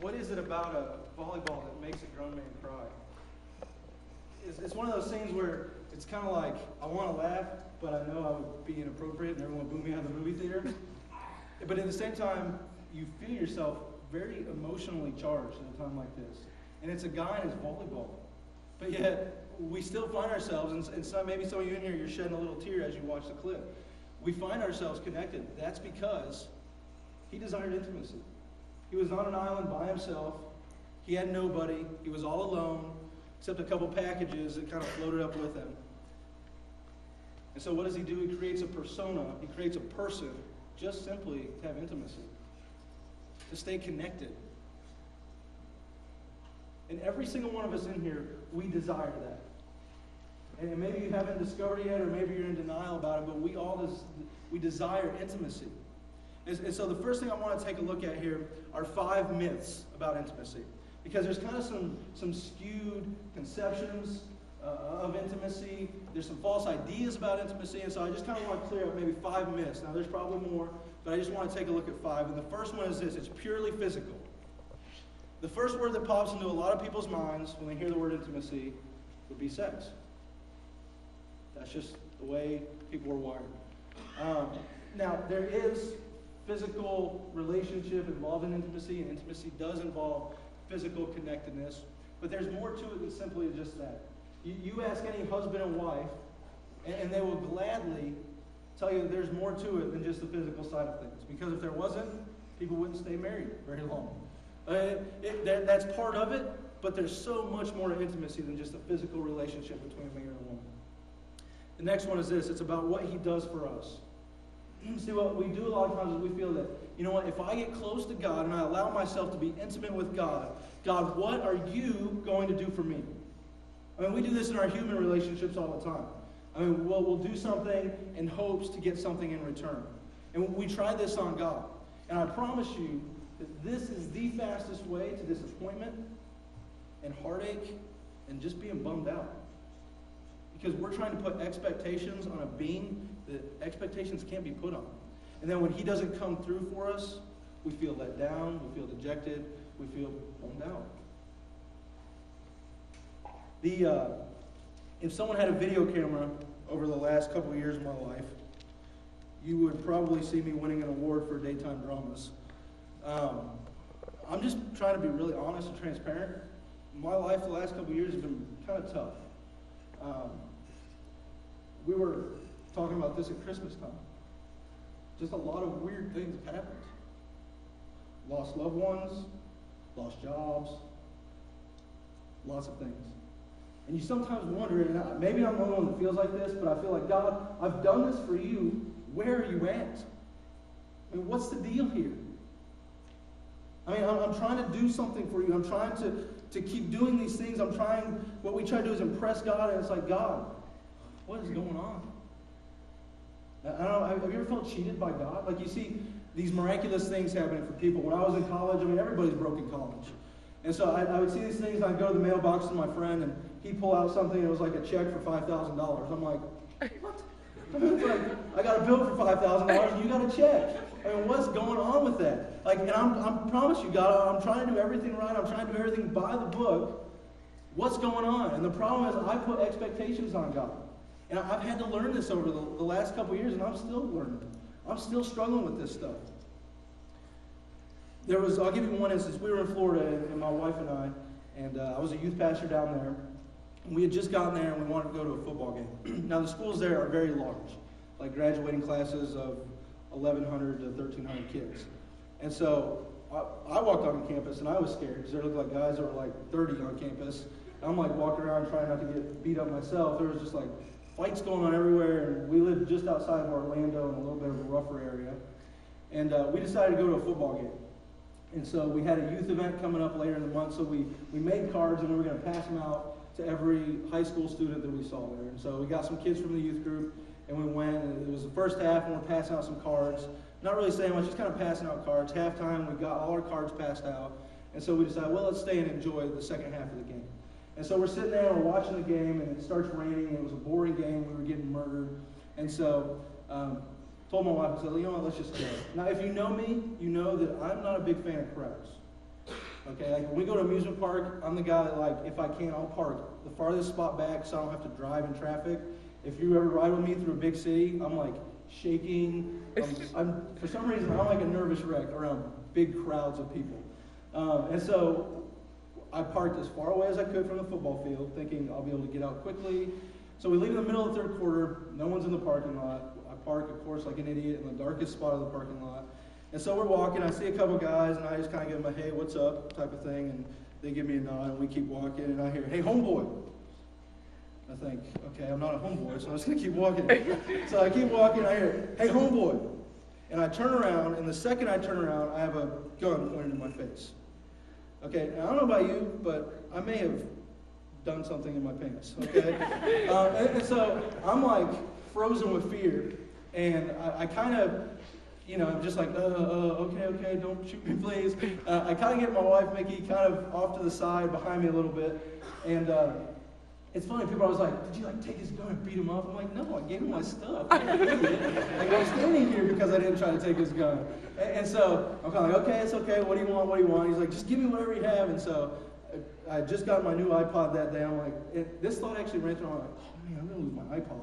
What is it about a volleyball that makes a grown man cry? It's one of those things where it's kind of like, I want to laugh, but I know I would be inappropriate and everyone would boo me out of the movie theater. But at the same time, you feel yourself very emotionally charged at a time like this. And it's a guy and his volleyball. But yet, we still find ourselves, and maybe some of you in here, you're shedding a little tear as you watch the clip. We find ourselves connected. That's because he desired intimacy. He was on an island by himself. He had nobody. He was all alone, except a couple packages that kind of floated up with him. And so what does he do? He creates a persona. He creates a person just simply to have intimacy, to stay connected. And every single one of us in here, we desire that. And maybe you haven't discovered it yet, or maybe you're in denial about it, but we desire intimacy. And so the first thing I want to take a look at here are 5 myths about intimacy. Because there's kind of some skewed conceptions of intimacy. There's some false ideas about intimacy. And so I just kind of want to clear up maybe 5 myths. Now there's probably more, but I just want to take a look at 5. And the first one is this: it's purely physical. The first word that pops into a lot of people's minds when they hear the word intimacy would be sex. That's just the way people are wired. Now, there is physical relationship involved in intimacy, and intimacy does involve physical connectedness, but there's more to it than simply just that. You ask any husband and wife, and they will gladly tell you that there's more to it than just the physical side of things, because if there wasn't, people wouldn't stay married very long. That's part of it, but there's so much more to intimacy than just a physical relationship between a man and a woman. The next one is this: it's about what he does for us. See, what we do a lot of times is we feel that, you know what, if I get close to God and I allow myself to be intimate with God, God, what are you going to do for me? I mean, we do this in our human relationships all the time. I mean, we'll do something in hopes to get something in return. And we try this on God. And I promise you that this is the fastest way to disappointment and heartache and just being bummed out. Because we're trying to put expectations on a being that expectations can't be put on. And then when he doesn't come through for us, we feel let down, we feel dejected, we feel bummed out. If someone had a video camera over the last couple of years of my life, you would probably see me winning an award for daytime dramas. I'm just trying to be really honest and transparent. My life the last couple of years has been kind of tough. We were talking about this at Christmas time. Just a lot of weird things have happened. Lost loved ones, lost jobs, lots of things. And you sometimes wonder, and maybe I'm the only one that feels like this, but I feel like, God, I've done this for you. Where are you at? I mean, what's the deal here? I mean, I'm trying to do something for you. I'm trying to keep doing these things. What we try to do is impress God, and it's like, God, what is going on? I don't know, have you ever felt cheated by God? Like, you see these miraculous things happening for people. When I was in college, I mean, everybody's broke in college. And so I would see these things, and I'd go to the mailbox to my friend, and he'd pull out something, and it was like a check for $5,000. I'm like, what? It's like, I got a bill for $5,000, and you got a check. I mean, what's going on with that? Like, and I promise you, God, I'm trying to do everything right. I'm trying to do everything by the book. What's going on? And the problem is I put expectations on God. And I've had to learn this over the last couple of years, and I'm still learning. I'm still struggling with this stuff. I'll give you one instance. We were in Florida, and my wife and I was a youth pastor down there. And we had just gotten there, and we wanted to go to a football game. Now, the schools there are very large, like graduating classes of 1,100 to 1,300 kids. And so I walked on campus, and I was scared because there looked like guys that were like 30 on campus. I'm like walking around trying not to get beat up myself. There was just like fights going on everywhere, and we lived just outside of Orlando in a little bit of a rougher area. And we decided to go to a football game. And so we had a youth event coming up later in the month, so we made cards, and we were going to pass them out to every high school student that we saw there. And so we got some kids from the youth group, and we went, and it was the first half, and we're passing out some cards. Not really saying much, just kind of passing out cards. Halftime, we got all our cards passed out. And so we decided, well, let's stay and enjoy the second half of the game. And so we're sitting there, we're watching the game, and it starts raining, and it was a boring game. We were getting murdered. And so told my wife, I said, you know what, let's just go. Now, if you know me, you know that I'm not a big fan of crowds. Okay, like when we go to amusement park, I'm the guy that, like, if I can, I'll park the farthest spot back so I don't have to drive in traffic. If you ever ride with me through a big city, I'm like shaking. I'm for some reason, I'm like a nervous wreck around big crowds of people. And so I parked as far away as I could from the football field, thinking I'll be able to get out quickly. So we leave in the middle of the third quarter. No one's in the parking lot. I park, of course, like an idiot in the darkest spot of the parking lot. And so we're walking. I see a couple guys, and I just kind of give them a, hey, what's up, type of thing. And they give me a nod, and we keep walking. And I hear, hey, homeboy. I think, okay, I'm not a homeboy, so I'm just going to keep walking. So I keep walking. I hear, hey, homeboy. And I turn around, and the second I turn around, I have a gun pointed in my face. Okay, now, I don't know about you, but I may have done something in my pants, okay? And so I'm like frozen with fear, and I kind of, you know, I'm just like, okay, don't shoot me, please. I kind of get my wife, Mickey, kind of off to the side behind me a little bit, and it's funny, people are always like, did you like take his gun and beat him up? I'm like, no, I gave him my stuff. Like, I'm standing here because I didn't try to take his gun. And so I'm kind of like, okay, it's okay, what do you want? He's like, just give me whatever you have. And so I just got my new iPod that day. I'm like, this thought actually ran through. I'm like, oh man, I'm going to lose my iPod.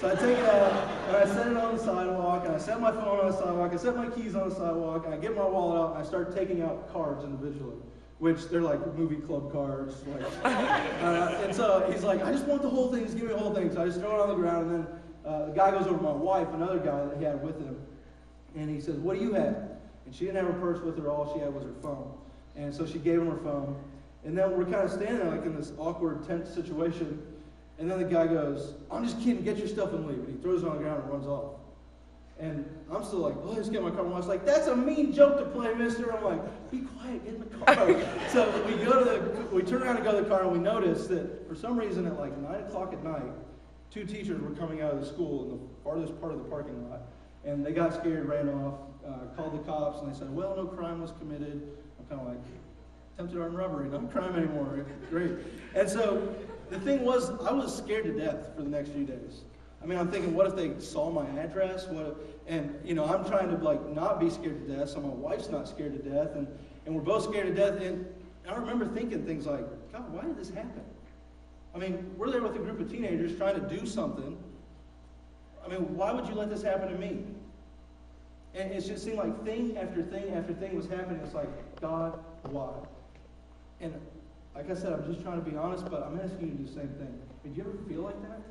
So I take it out, and I set it on the sidewalk, and I set my phone on the sidewalk, I set my keys on the sidewalk, and I get my wallet out, and I start taking out cards individually, which they're like movie club cards. Like, and so he's like, I just want the whole thing, just give me the whole thing. So I just throw it on the ground, and then the guy goes over to my wife, another guy that he had with him, and he says, what do you have? And she didn't have her purse with her, all she had was her phone. And so she gave him her phone. And then we're kind of standing there like in this awkward, tense situation. And then the guy goes, I'm just kidding, get your stuff and leave. And he throws it on the ground and runs off. And I'm still like, oh, just get my car. And I was like, that's a mean joke to play, mister. I'm like, be quiet, get in the car. So we turn around and go to the car, and we notice that for some reason at like 9 o'clock at night, 2 teachers were coming out of the school in the farthest part of the parking lot. And they got scared, ran off, called the cops, and they said, well, no crime was committed. I'm kind of like, attempted armed robbery, not crime anymore. Great. And so the thing was, I was scared to death for the next few days. I mean, I'm thinking, what if they saw my address? And you know, I'm trying to like not be scared to death, so my wife's not scared to death, and we're both scared to death. And I remember thinking things like, God, why did this happen? I mean, we're there with a group of teenagers trying to do something. I mean, why would you let this happen to me? And it just seemed like thing after thing after thing was happening. It's like, God, why? And like I said, I'm just trying to be honest, but I'm asking you to do the same thing. Did you ever feel like that?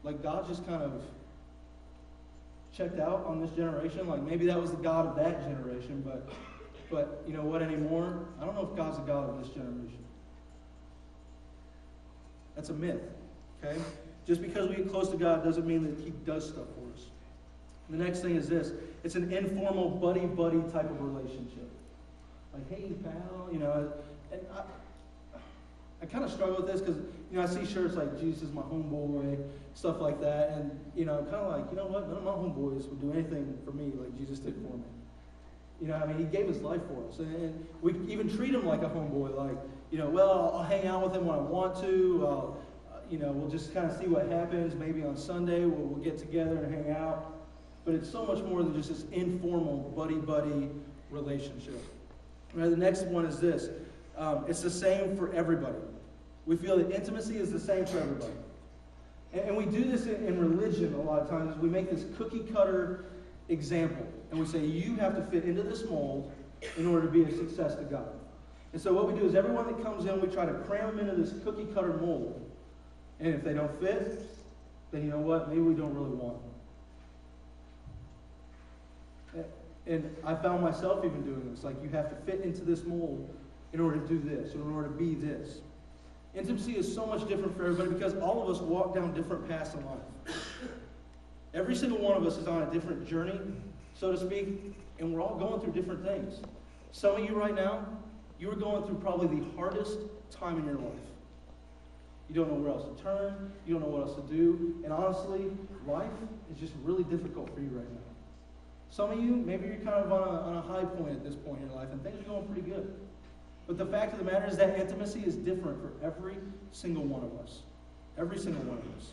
Like God just kind of checked out on this generation? Like maybe that was the God of that generation, but you know what anymore? I don't know if God's the God of this generation. That's a myth, okay? Just because we get close to God doesn't mean that He does stuff for us. The next thing is this. It's an informal buddy-buddy type of relationship. Like, hey, pal, you know. And I kind of struggle with this because, you know, I see shirts like, Jesus is my homeboy, stuff like that. And, you know, I'm kind of like, you know what? None of my homeboys would do anything for me like Jesus did for me. You know, I mean, He gave His life for us. And we even treat Him like a homeboy. Like, you know, well, I'll hang out with Him when I want to. You know, we'll just kind of see what happens. Maybe on Sunday we'll get together and hang out. But it's so much more than just this informal buddy-buddy relationship. Right, the next one is this. It's the same for everybody. We feel that intimacy is the same for everybody. And we do this in religion a lot of times. We make this cookie-cutter example. And we say, you have to fit into this mold in order to be a success to God. And so what we do is everyone that comes in, we try to cram them into this cookie-cutter mold. And if they don't fit, then you know what? Maybe we don't really want them. And I found myself even doing this. Like, you have to fit into this mold in order to do this, in order to be this. Intimacy is so much different for everybody because all of us walk down different paths in life. Every single one of us is on a different journey, so to speak, and we're all going through different things. Some of you right now, you are going through probably the hardest time in your life. You don't know where else to turn. You don't know what else to do. And honestly, life is just really difficult for you right now. Some of you, maybe you're kind of on a high point at this point in your life, and things are going pretty good. But the fact of the matter is that intimacy is different for every single one of us. Every single one of us.